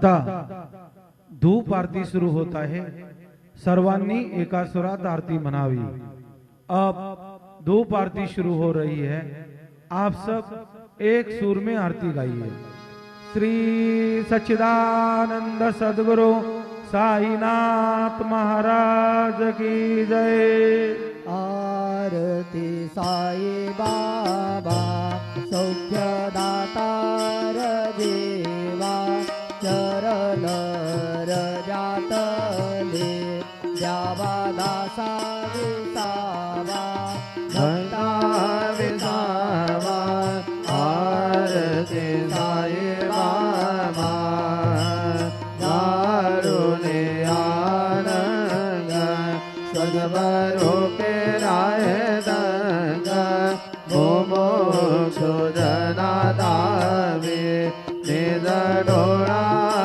आता धूप आरती सुरू होत आहे। सर्वांनी एका सुरात आरती मनावी। अब धूप आरती शुरू हो रही है। आप सब एक सुर में आरती गाइए। श्री सच्चिदानंद सद्गुरु साईनाथ महाराज की जय। आरती साई बाबा सौख्यदातार देवा चरण रजातले द्यावा दासा विसावा भक्ता विसावा। आरती साई बाबा दारुणे आनंद सद्गुरु के